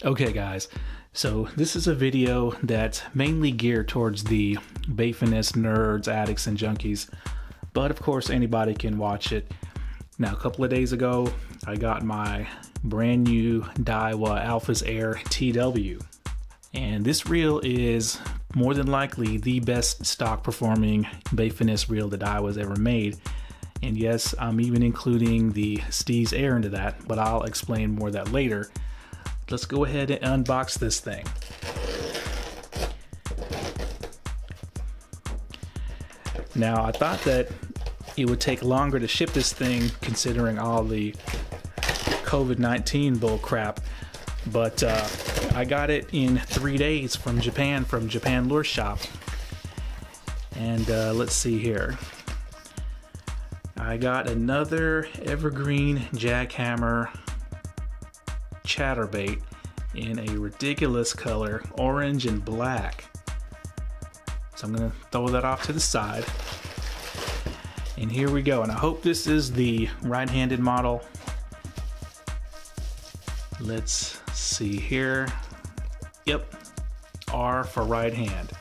Okay guys, so this is a video that's mainly geared towards the Bayfinesse nerds, addicts, and junkies, but of course anybody can watch it. Now a couple of days ago, I got my brand new Daiwa ALPHAS Air TW, and this reel is more than likely the best stock performing Bayfinesse reel that Daiwa's ever made. And yes, I'm even including the STEEZ Air into that, but I'll explain more of that later. Let's go ahead and unbox this thing. Now, I thought that it would take longer to ship this thing considering all the COVID-19 bull crap, but I got it in 3 days from Japan Lure Shop. And let's see here. I got another evergreen jackhammer chatterbait in a ridiculous color, orange and black. So I'm gonna throw that off to the side. And here we go. And I hope this is the right-handed model. Let's see here. Yep, R for right hand.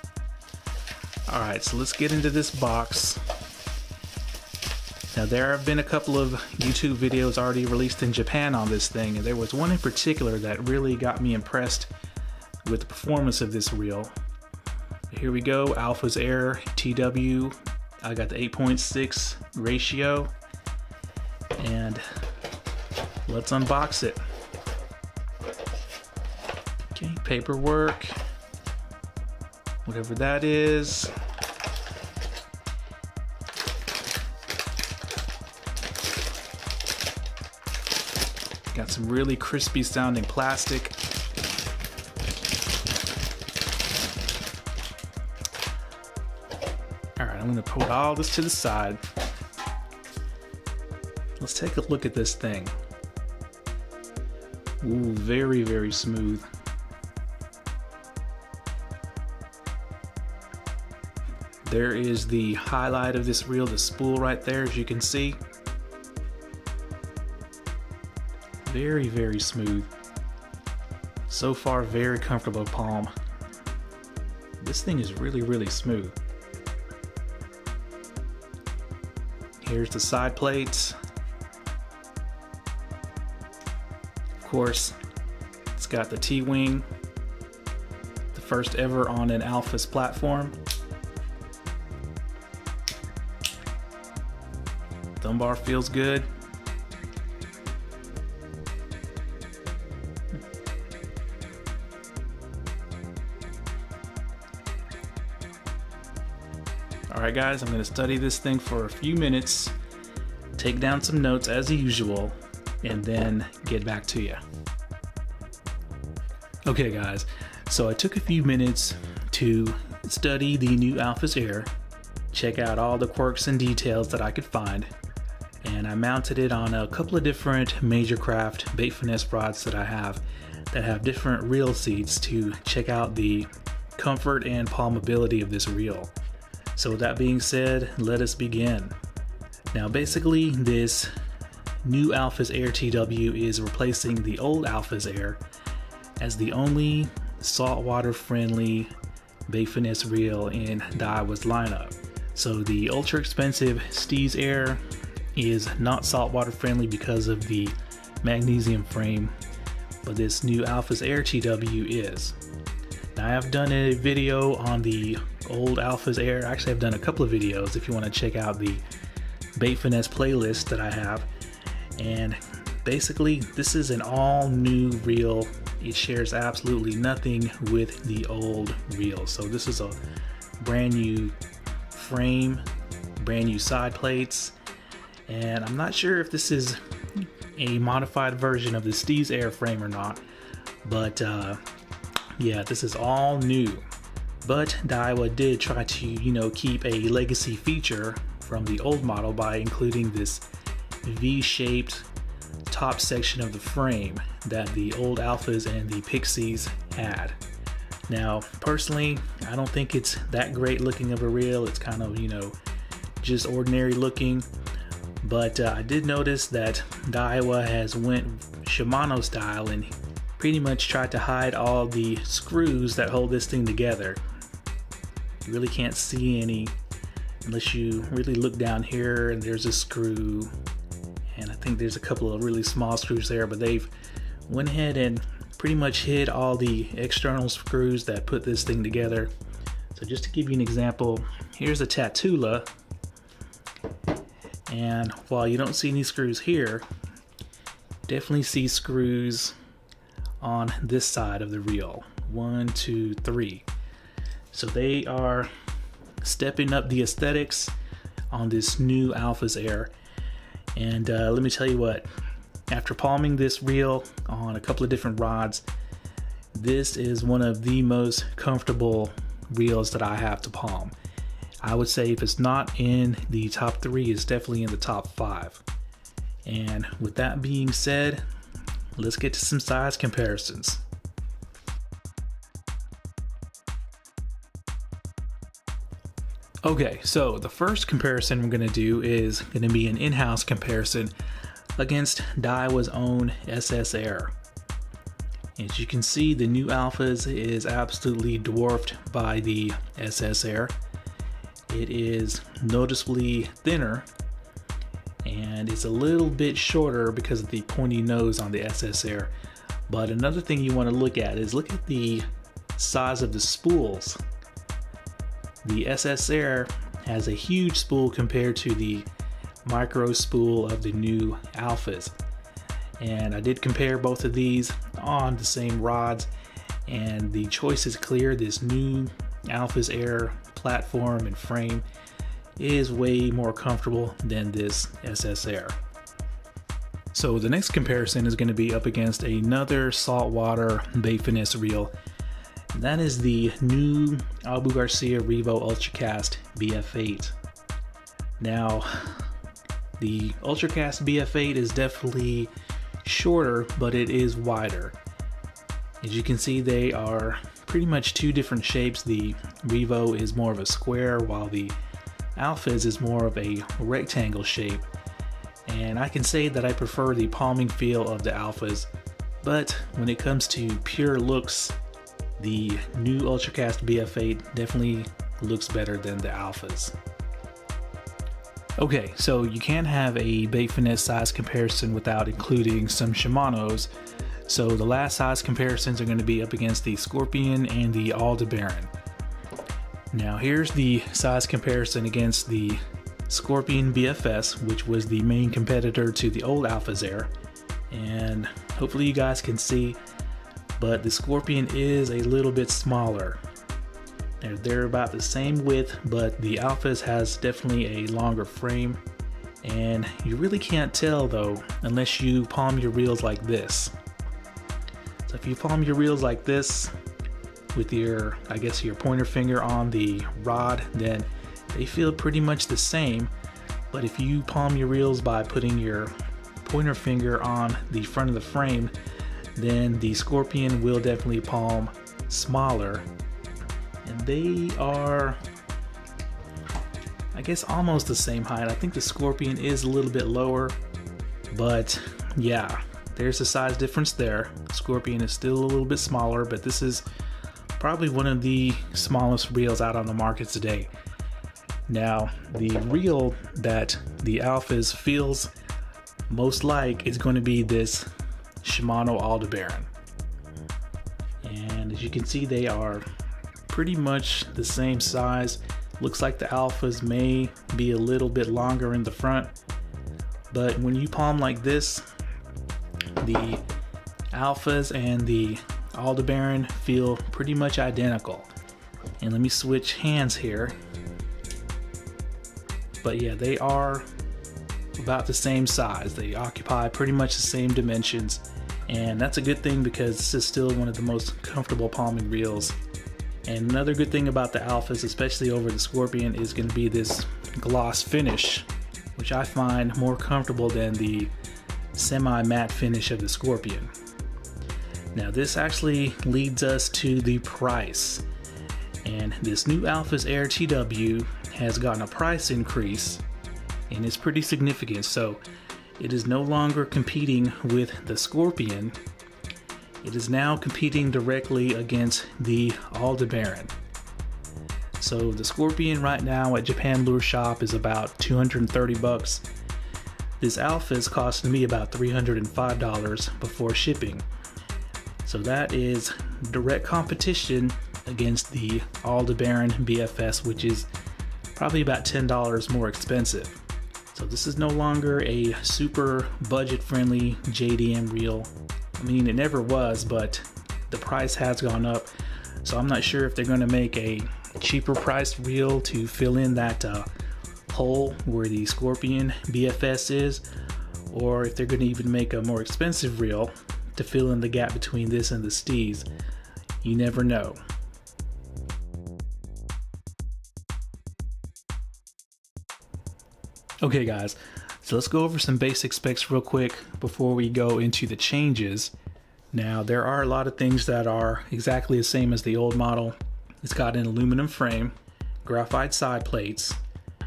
All right, so let's get into this box. Now there have been a couple of YouTube videos already released in Japan on this thing, and there was one in particular that really got me impressed with the performance of this reel. Here we go, ALPHAS Air TW. I got the 8.6 ratio, and let's unbox it. Okay, paperwork, whatever that is. Got some really crispy sounding plastic. All right, I'm gonna put all this to the side. Let's take a look at this thing. Ooh, very, very smooth. There is the highlight of this reel, the spool right there, as you can see. Very, very smooth. So far, very comfortable palm. This thing is really, really smooth. Here's the side plates. Of course, it's got the T-wing, the first ever on an ALPHAS platform. Thumb bar feels good. Alright guys, I'm going to study this thing for a few minutes, take down some notes as usual, and then get back to you. Okay guys, so I took a few minutes to study the new ALPHAS Air, check out all the quirks and details that I could find, and I mounted it on a couple of different Major Craft Bayfinesse rods that I have that have different reel seats to check out the comfort and palmability of this reel. So with that being said, let us begin. Now basically this new ALPHAS Air TW is replacing the old ALPHAS Air as the only saltwater friendly Bayfinesse reel in Daiwa's lineup. So the ultra expensive STEEZ Air is not saltwater friendly because of the magnesium frame, but this new ALPHAS Air TW is. Now I have done a video on the old ALPHAS Air. Actually, I've done a couple of videos if you want to check out the Bayfinesse playlist that I have. And basically, this is an all new reel. It shares absolutely nothing with the old reel. So this is a brand new frame, brand new side plates. And I'm not sure if this is a modified version of the STEEZ Air frame or not, but yeah, this is all new. But Daiwa did try to, keep a legacy feature from the old model by including this V-shaped top section of the frame that the old ALPHAS and the Pixies had. Now, personally, I don't think it's that great looking of a reel. It's kind of, just ordinary looking. But I did notice that Daiwa has went Shimano style and pretty much tried to hide all the screws that hold this thing together. You really can't see any unless you really look down here, and there's a screw, and I think there's a couple of really small screws there, but they've went ahead and pretty much hid all the external screws that put this thing together. So just to give you an example, here's a TATULA, and while you don't see any screws here, definitely see screws on this side of the reel. 1, 2, 3. So they are stepping up the aesthetics on this new ALPHAS Air. And let me tell you what, after palming this reel on a couple of different rods, this is one of the most comfortable reels that I have to palm. I would say if it's not in the top 3, it's definitely in the top 5. And with that being said, let's get to some size comparisons. Okay, so the first comparison we're going to do is going to be an in-house comparison against Daiwa's own SS Air. As you can see, the new ALPHAS is absolutely dwarfed by the SS Air. It is noticeably thinner, and it's a little bit shorter because of the pointy nose on the SS Air. But another thing you want to look at the size of the spools. The SS Air has a huge spool compared to the micro spool of the new ALPHAS. And I did compare both of these on the same rods, and the choice is clear. This new ALPHAS Air platform and frame is way more comfortable than this SS Air. So the next comparison is going to be up against another saltwater bait finesse reel. That is the new GARCIA REVO UltraCast BF8. Now, the UltraCast BF8 is definitely shorter, but it is wider. As you can see, they are pretty much two different shapes. The REVO is more of a square, while the ALPHAS is more of a rectangle shape. And I can say that I prefer the palming feel of the ALPHAS, but when it comes to pure looks, the new UltraCast BF8 definitely looks better than the ALPHAS. Okay, so you can't have a bait finesse size comparison without including some Shimanos. So the last size comparisons are going to be up against the Scorpion and the Aldebaran. Now here's the size comparison against the Scorpion BFS, which was the main competitor to the old ALPHAS Air. And hopefully you guys can see, but the Scorpion is a little bit smaller. They're about the same width, but the ALPHAS has definitely a longer frame, and you really can't tell though unless you palm your reels like this. So if you palm your reels like this with your, I guess, your pointer finger on the rod, then they feel pretty much the same. But if you palm your reels by putting your pointer finger on the front of the frame, then the Scorpion will definitely palm smaller. And they are, I guess, almost the same height. I think the Scorpion is a little bit lower, but yeah, there's a size difference there. Scorpion is still a little bit smaller, but this is probably one of the smallest reels out on the market today. Now, the reel that the ALPHAS feels most like is going to be this Shimano Aldebaran. And as you can see, they are pretty much the same size. Looks like the ALPHAS may be a little bit longer in the front, but when you palm like this, the ALPHAS and the Aldebaran feel pretty much identical. And let me switch hands here. But yeah, they are about the same size. They occupy pretty much the same dimensions, and that's a good thing because this is still one of the most comfortable palming reels. And another good thing about the ALPHAS, especially over the Scorpion, is going to be this gloss finish, which I find more comfortable than the semi-matte finish of the Scorpion. Now this actually leads us to the price. And this new ALPHAS Air TW has gotten a price increase, and it's pretty significant. So it is no longer competing with the Scorpion, it is now competing directly against the Aldebaran. So the Scorpion right now at Japan Lure Shop is about 230 bucks. This ALPHAS cost me about $305 before shipping. So that is direct competition against the Aldebaran BFS, which is probably about $10 more expensive. So this is no longer a super budget-friendly JDM reel. I mean, it never was, but the price has gone up. So I'm not sure if they're going to make a cheaper priced reel to fill in that hole where the Scorpion BFS is, or if they're going to even make a more expensive reel to fill in the gap between this and the STEEZ. You never know. Okay guys, so let's go over some basic specs real quick before we go into the changes. Now there are a lot of things that are exactly the same as the old model. It's got an aluminum frame, graphite side plates,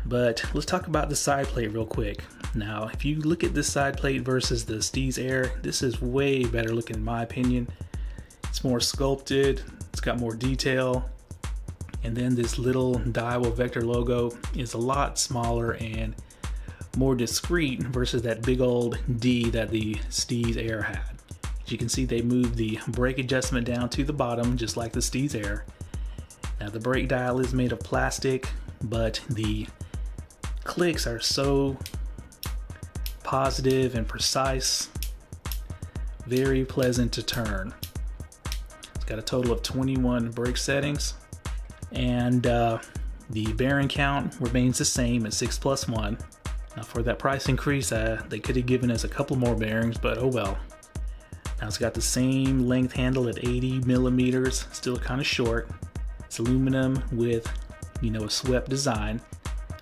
but let's talk about the side plate real quick. Now if you look at this side plate versus the STEEZ Air, this is way better looking in my opinion. It's more sculpted, it's got more detail, and then this little Daiwa Vector logo is a lot smaller and more discreet versus that big old D that the STEEZ Air had. As you can see, they moved the brake adjustment down to the bottom just like the STEEZ Air. Now the brake dial is made of plastic, but the clicks are so positive and precise, very pleasant to turn. It's got a total of 21 brake settings, and the bearing count remains the same at 6 plus 1. Now for that price increase, they could have given us a couple more bearings, but oh well. Now it's got the same length handle at 80 millimeters, still kind of short. It's aluminum with, a swept design.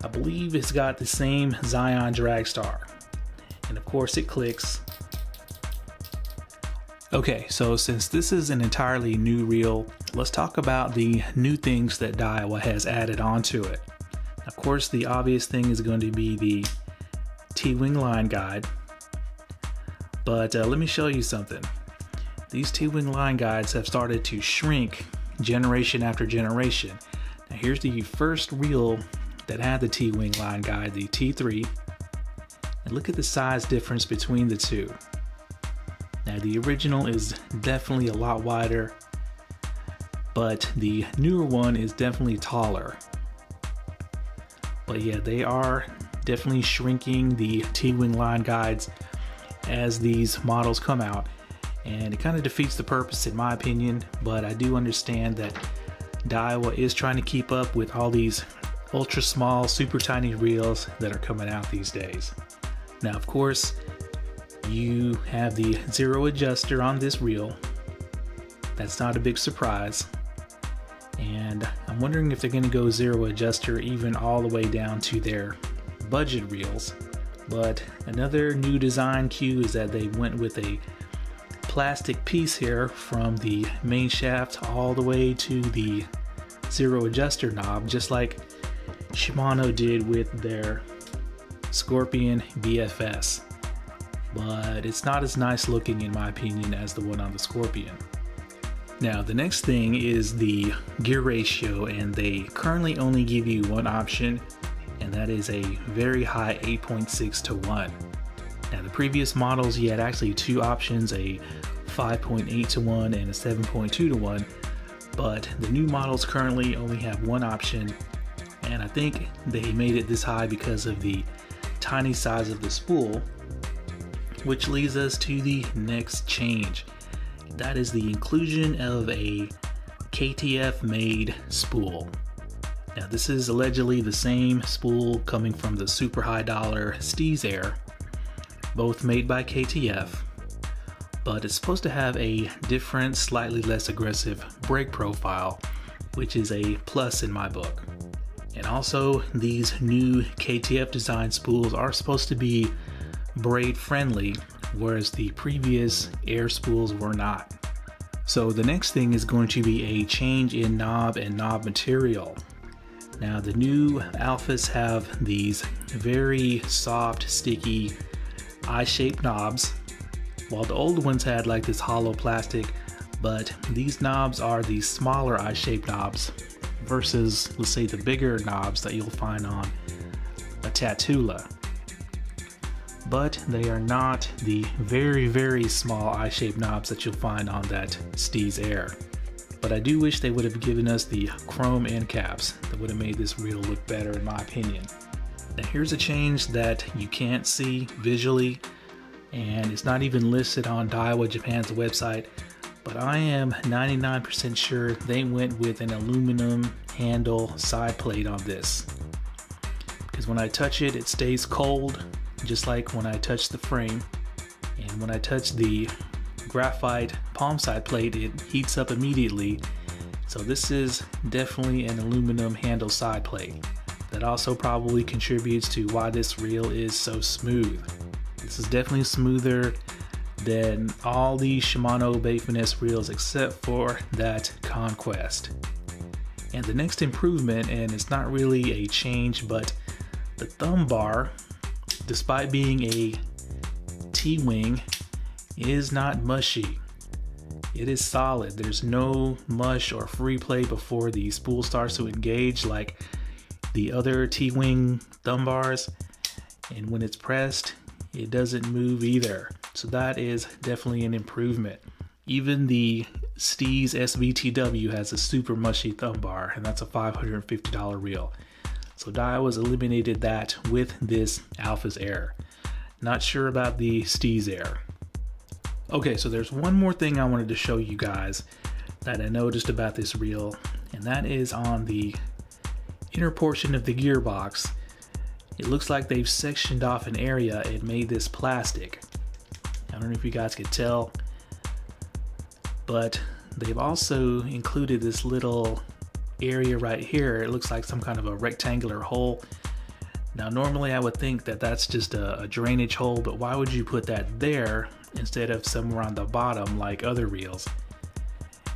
I believe it's got the same Zion drag star. And of course it clicks. Okay, so since this is an entirely new reel, let's talk about the new things that Daiwa has added onto it. Of course, the obvious thing is going to be the T-wing line guide, but let me show you something. These T-wing line guides have started to shrink generation after generation. Now here's the first reel that had the T-wing line guide, the T3, and look at the size difference between the two. Now the original is definitely a lot wider, but the newer one is definitely taller. But yeah, they are definitely shrinking the T-wing line guides as these models come out, and it kind of defeats the purpose in my opinion, but I do understand that Daiwa is trying to keep up with all these ultra small, super tiny reels that are coming out these days. Now of course, you have the zero adjuster on this reel. That's not a big surprise. And I'm wondering if they're going to go zero adjuster even all the way down to their budget reels. But another new design cue is that they went with a plastic piece here from the main shaft all the way to the zero adjuster knob, just like Shimano did with their Scorpion BFS. But it's not as nice looking in my opinion as the one on the Scorpion. Now the next thing is the gear ratio, and they currently only give you one option, and that is a very high 8.6 to 1. Now the previous models you had actually two options, a 5.8 to 1 and a 7.2 to 1, but the new models currently only have one option, and I think they made it this high because of the tiny size of the spool, which leads us to the next change. That is the inclusion of a KTF made spool. Now this is allegedly the same spool coming from the super high dollar STEEZ Air, both made by KTF, but it's supposed to have a different, slightly less aggressive brake profile, which is a plus in my book. And also these new KTF design spools are supposed to be braid friendly, whereas the previous air spools were not. So the next thing is going to be a change in knob and knob material. Now the new ALPHAS have these very soft, sticky eye-shaped knobs, while the old ones had like this hollow plastic, but these knobs are the smaller eye-shaped knobs versus, let's say, the bigger knobs that you'll find on a TATULA. But they are not the very, very small eye-shaped knobs that you'll find on that STEEZ Air. But I do wish they would have given us the chrome end caps. That would have made this reel look better in my opinion. Now here's a change that you can't see visually, and it's not even listed on Daiwa Japan's website, but I am 99% sure they went with an aluminum handle side plate on this. Because when I touch it, it stays cold, just like when I touch the frame. And when I touch the graphite palm side plate, it heats up immediately. So this is definitely an aluminum handle side plate. That also probably contributes to why this reel is so smooth. This is definitely smoother than all the Shimano Bait Finesse reels except for that Conquest. And the next improvement, and it's not really a change, but the thumb bar, despite being a T-wing, is not mushy. It is solid. There's no mush or free play before the spool starts to engage like the other T-wing thumb bars, and when it's pressed, it doesn't move either. So that is definitely an improvement. Even the STEEZ SVTW has a super mushy thumb bar, and that's a $550 reel. So Daiwa's eliminated that with this ALPHAS Air. Not sure about the STEEZ Air. Okay, so there's one more thing I wanted to show you guys that I noticed about this reel, and that is on the inner portion of the gearbox. It looks like they've sectioned off an area and made this plastic. I don't know if you guys could tell, but they've also included this little area right here. It looks like some kind of a rectangular hole. Now normally I would think that that's just a drainage hole, but why would you put that there instead of somewhere on the bottom like other reels?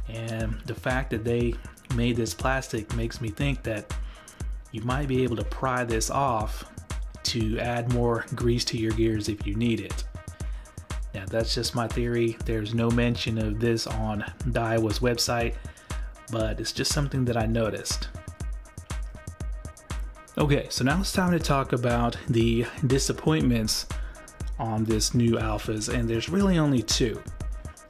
And the fact that they made this plastic makes me think that you might be able to pry this off to add more grease to your gears if you need it. Now that's just my theory. There's no mention of this on Daiwa's website, but it's just something that I noticed. Okay, so now it's time to talk about the disappointments on this new ALPHAS, and there's really only two.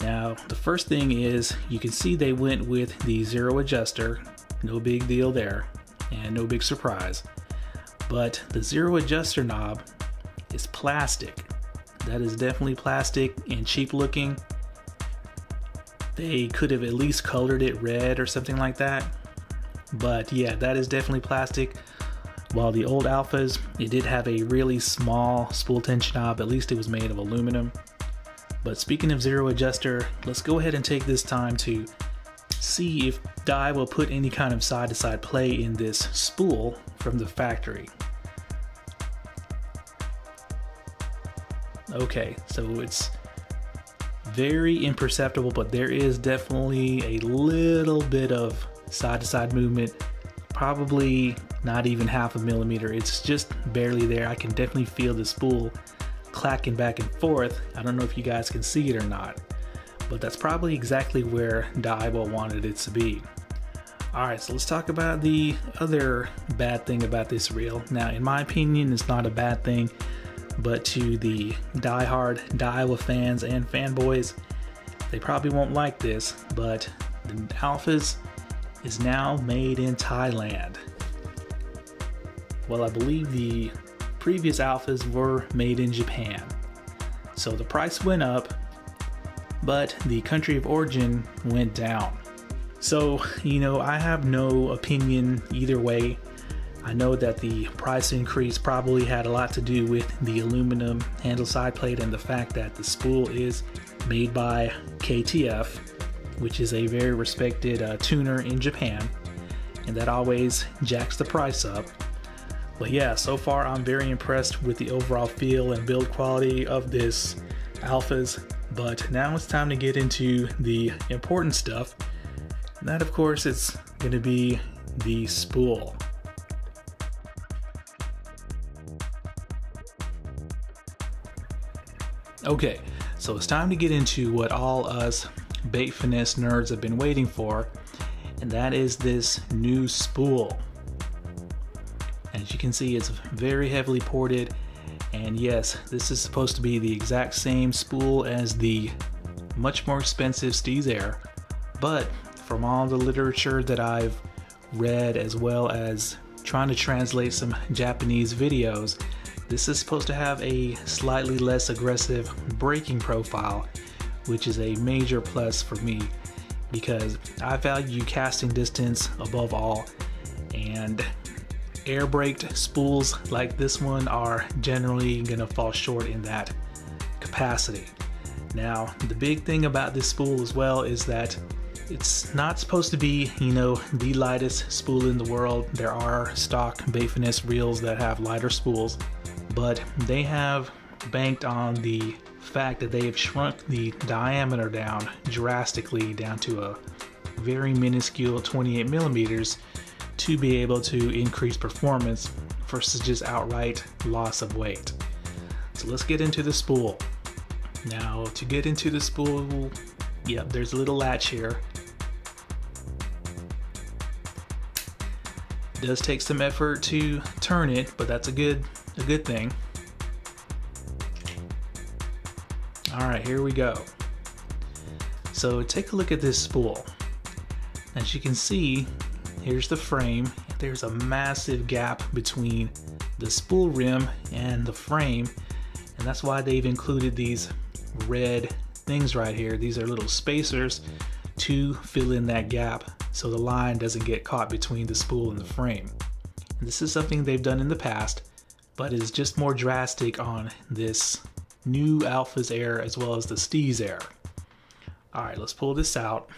Now, the first thing is you can see they went with the zero adjuster, no big deal there, and no big surprise. But the zero adjuster knob is plastic. That is definitely plastic and cheap looking. They could have at least colored it red or something like that. But yeah, that is definitely plastic. While the old ALPHAS, it did have a really small spool tension knob. At least it was made of aluminum. But speaking of zero adjuster, let's go ahead and take this time to see if Daiwa put any kind of side-to-side play in this spool from the factory. Okay, so it's very imperceptible, but there is definitely a little bit of side-to-side movement. Probably not even half a millimeter. It's just barely there. I can definitely feel the spool clacking back and forth. I don't know if you guys can see it or not, but that's probably exactly where Daiwa wanted it to be. Alright, so let's talk about the other bad thing about this reel. Now, in my opinion, it's not a bad thing, but to the die-hard Daiwa fans and fanboys, they probably won't like this, but the ALPHAS is now made in Thailand. Well, I believe the previous ALPHAS were made in Japan. So the price went up, but the country of origin went down. So, you know, I have no opinion either way. I know that the price increase probably had a lot to do with the aluminum handle side plate and the fact that the spool is made by KTF, which is a very respected tuner in Japan, and that always jacks the price up. But yeah, so far I'm very impressed with the overall feel and build quality of this ALPHAS, but now it's time to get into the important stuff. And that, of course, is going to be the spool. Okay, So it's time to get into what all us bait finesse nerds have been waiting for, and that is this new spool. As you can see, it's very heavily ported, and yes, this is supposed to be the exact same spool as the much more expensive STEEZ Air, but from all the literature that I've read, as well as trying to translate some Japanese videos, this is supposed to have a slightly less aggressive braking profile, which is a major plus for me because I value casting distance above all, and air braked spools like this one are generally gonna fall short in that capacity. Now, the big thing about this spool as well is that it's not supposed to be, you know, the lightest spool in the world. There are stock bait finesse reels that have lighter spools, but they have banked on the fact that they have shrunk the diameter down drastically down to a very minuscule 28 millimeters to be able to increase performance versus just outright loss of weight. So let's get into the spool. Now, to get into the spool, yep, there's a little latch here. It does take some effort to turn it, but that's a good thing. All right, here we go. So take a look at this spool. As you can see, here's the frame. There's a massive gap between the spool rim and the frame, and that's why they've included these red things right here. These are little spacers to fill in that gap so the line doesn't get caught between the spool and the frame. And this is something they've done in the past, but it's just more drastic on this new ALPHAS Air as well as the STEEZ Air. All right, let's pull this out.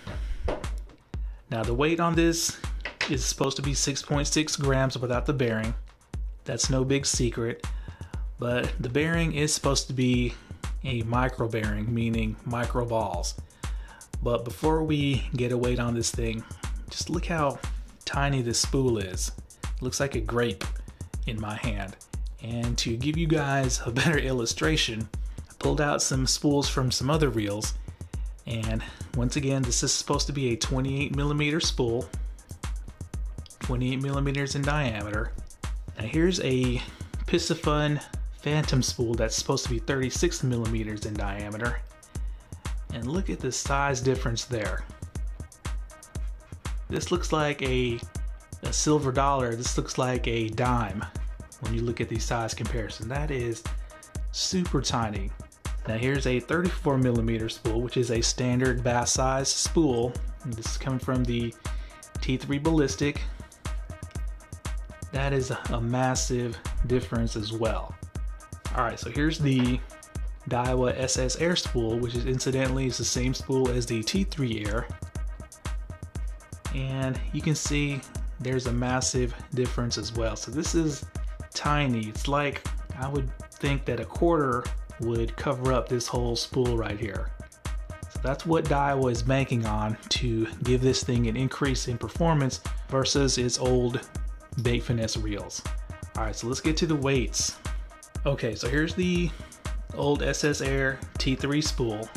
Now the weight on this is supposed to be 6.6 grams without the bearing. That's no big secret, but the bearing is supposed to be a micro bearing, meaning micro balls. But before we get a weight on this thing, just look how tiny this spool is. It looks like a grape in my hand. And to give you guys a better illustration, I pulled out some spools from some other reels, and once again, this is supposed to be a 28 millimeter spool, 28 millimeters in diameter. Now here's a PISCIFUN Phantom spool that's supposed to be 36 millimeters in diameter, and look at the size difference there. This looks like a silver dollar. This looks like a dime when you look at these size comparisons. That is super tiny. Now here's a 34 millimeter spool, which is a standard bass size spool. And this is coming from the T3 Ballistic. That is a massive difference as well. All right, so here's the Daiwa SS Air spool, which is incidentally is the same spool as the T3 Air. And you can see there's a massive difference as well. So this is tiny. It's like, I would think that a quarter would cover up this whole spool right here. So that's what Daiwa is banking on to give this thing an increase in performance versus its old bait finesse reels. All right, so let's get to the weights. Okay, so here's the old SS Air T3 spool,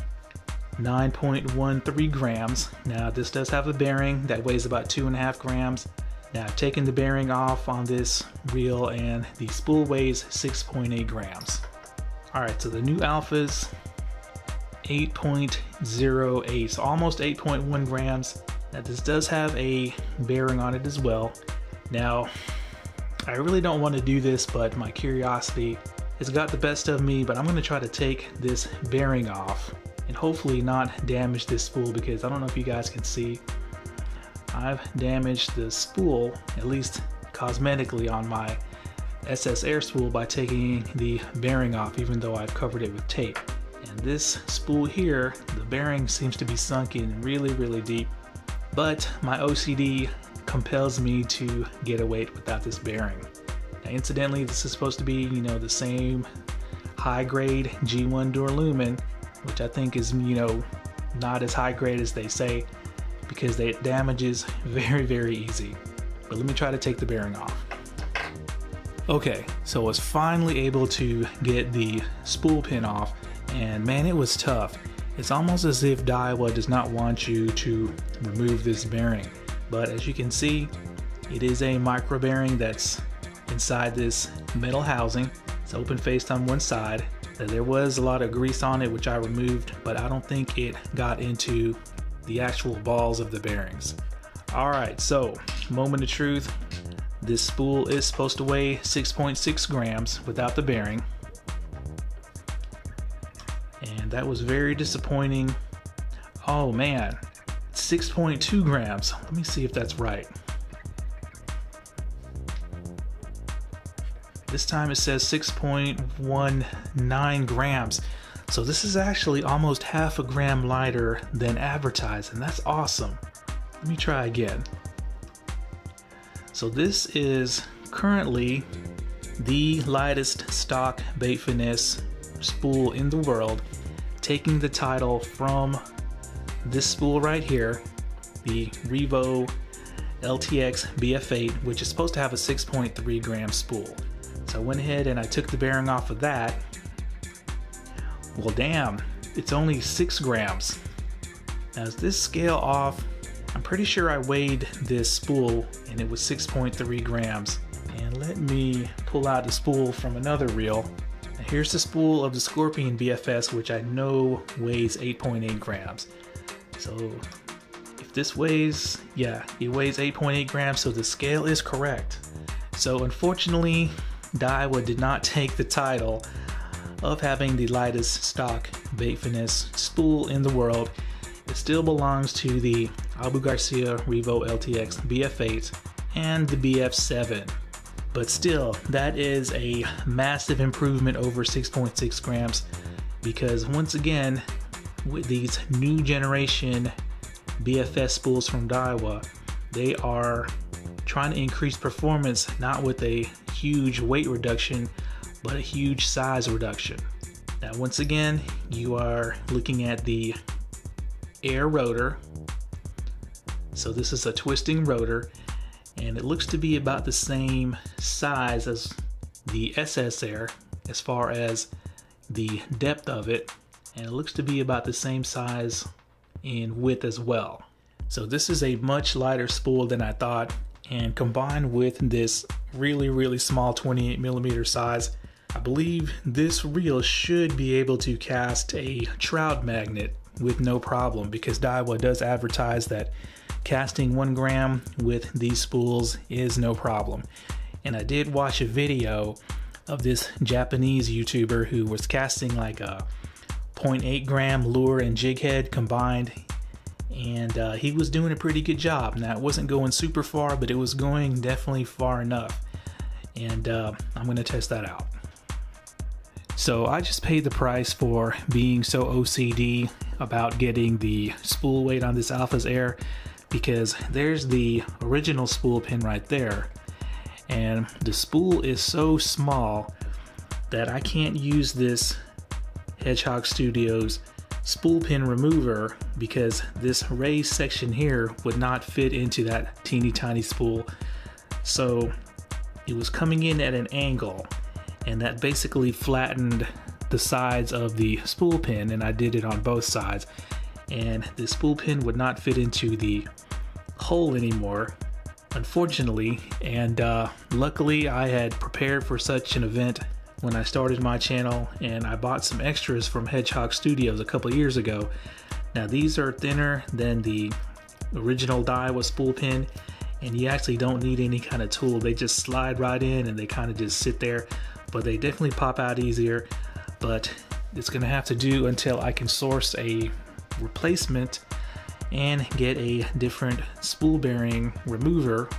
9.13 grams. Now this does have a bearing that weighs about 2.5 grams. Now I've taken the bearing off on this reel and the spool weighs 6.8 grams. All right, so the new ALPHAS, 8.08, so almost 8.1 grams. Now this does have a bearing on it as well. Now, I really don't want to do this, but my curiosity has got the best of me, but I'm going to try to take this bearing off and hopefully not damage this spool, because I don't know if you guys can see, I've damaged the spool, at least cosmetically, on my SS Air spool by taking the bearing off, even though I've covered it with tape. And this spool here, the bearing seems to be sunk in really, really deep, but my OCD compels me to get a weight without this bearing. Now, incidentally, this is supposed to be, you know, the same high grade G1 Duralumin, which I think is, you know, not as high grade as they say, because it damages very, very easy. But let me try to take the bearing off. Okay, so I was finally able to get the spool pin off, and man, it was tough. It's almost as if Daiwa does not want you to remove this bearing, but as you can see, it is a micro bearing that's inside this metal housing. It's open faced on one side. There was a lot of grease on it, which I removed, but I don't think it got into the actual balls of the bearings. Alright, so moment of truth. This spool is supposed to weigh 6.6 grams without the bearing. And that was very disappointing. Oh man, 6.2 grams. Let me see if that's right. This time it says 6.19 grams. So this is actually almost half a gram lighter than advertised, and that's awesome. Let me try again. So this is currently the lightest stock bait finesse spool in the world, taking the title from this spool right here, the REVO LTX BF8, which is supposed to have a 6.3 gram spool. So I went ahead and I took the bearing off of that. Well, damn, it's only 6 grams. Now, is this scale off? I'm pretty sure I weighed this spool and it was 6.3 grams. And let me pull out the spool from another reel. Now, here's the spool of the Scorpion BFS, which I know weighs 8.8 grams. So if this weighs, yeah, it weighs 8.8 grams, so the scale is correct. So unfortunately, Daiwa did not take the title of having the lightest stock bait finesse spool in the world. It still belongs to the Abu Garcia REVO LTX BF8 and the BF7. But still, that is a massive improvement over 6.6 grams, because once again, with these new generation BFS spools from Daiwa, they are trying to increase performance, not with a huge weight reduction, but a huge size reduction. Now, once again, you are looking at the air rotor. So this is a twisting rotor, and it looks to be about the same size as the SS Air as far as the depth of it, and it looks to be about the same size in width as well. So this is a much lighter spool than I thought, and combined with this really small 28mm size, I believe this reel should be able to cast a trout magnet with no problem, because Daiwa does advertise that casting 1 gram with these spools is no problem. And I did watch a video of this Japanese YouTuber who was casting like a 0.8 gram lure and jig head combined, and he was doing a pretty good job. Now, it wasn't going super far, but it was going definitely far enough, and I'm gonna test that out. So I just paid the price for being so OCD about getting the spool weight on this ALPHAS Air, because there's the original spool pin right there, and the spool is so small that I can't use this Hedgehog Studios spool pin remover, because this raised section here would not fit into that teeny tiny spool. So it was coming in at an angle, and that basically flattened the sides of the spool pin, and I did it on both sides, and the spool pin would not fit into the hole anymore, unfortunately. And luckily I had prepared for such an event when I started my channel, and I bought some extras from Hedgehog Studios a couple years ago. Now, these are thinner than the original Daiwa spool pin, and you actually don't need any kind of tool. They just slide right in and they kind of just sit there, but they definitely pop out easier. But it's gonna have to do until I can source a replacement and get a different spool bearing remover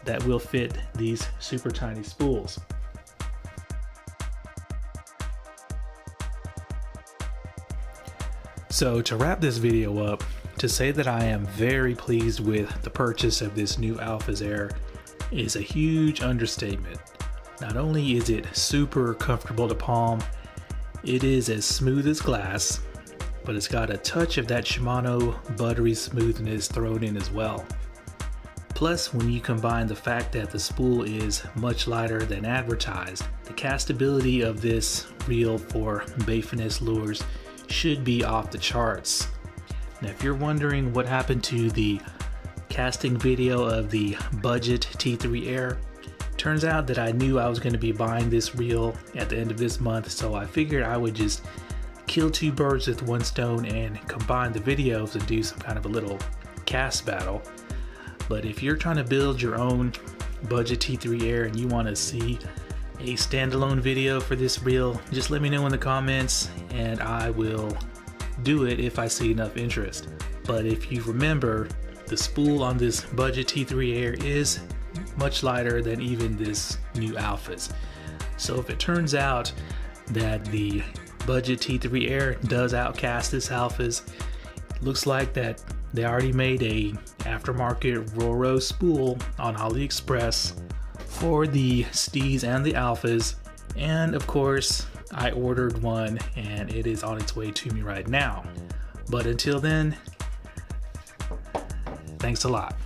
that will fit these super tiny spools. So to wrap this video up, to say that I am very pleased with the purchase of this new ALPHAS Air is a huge understatement. Not only is it super comfortable to palm, it is as smooth as glass, but it's got a touch of that Shimano buttery smoothness thrown in as well. Plus, when you combine the fact that the spool is much lighter than advertised, the castability of this reel for bait finesse lures should be off the charts. Now, if you're wondering what happened to the casting video of the budget T3 Air, turns out that I knew I was going to be buying this reel at the end of this month, so I figured I would just kill two birds with one stone and combine the videos and do some kind of a little cast battle. But if you're trying to build your own budget T3 Air and you want to see a standalone video for this reel, just let me know in the comments and I will do it if I see enough interest. But if you remember, the spool on this budget T3 Air is much lighter than even this new ALPHAS. So if it turns out that the budget T3 Air does outcast this ALPHAS, it looks like that they already made a aftermarket RORO spool on AliExpress for the STEEZ and the ALPHAS, and of course I ordered one and it is on its way to me right now. But until then, thanks a lot.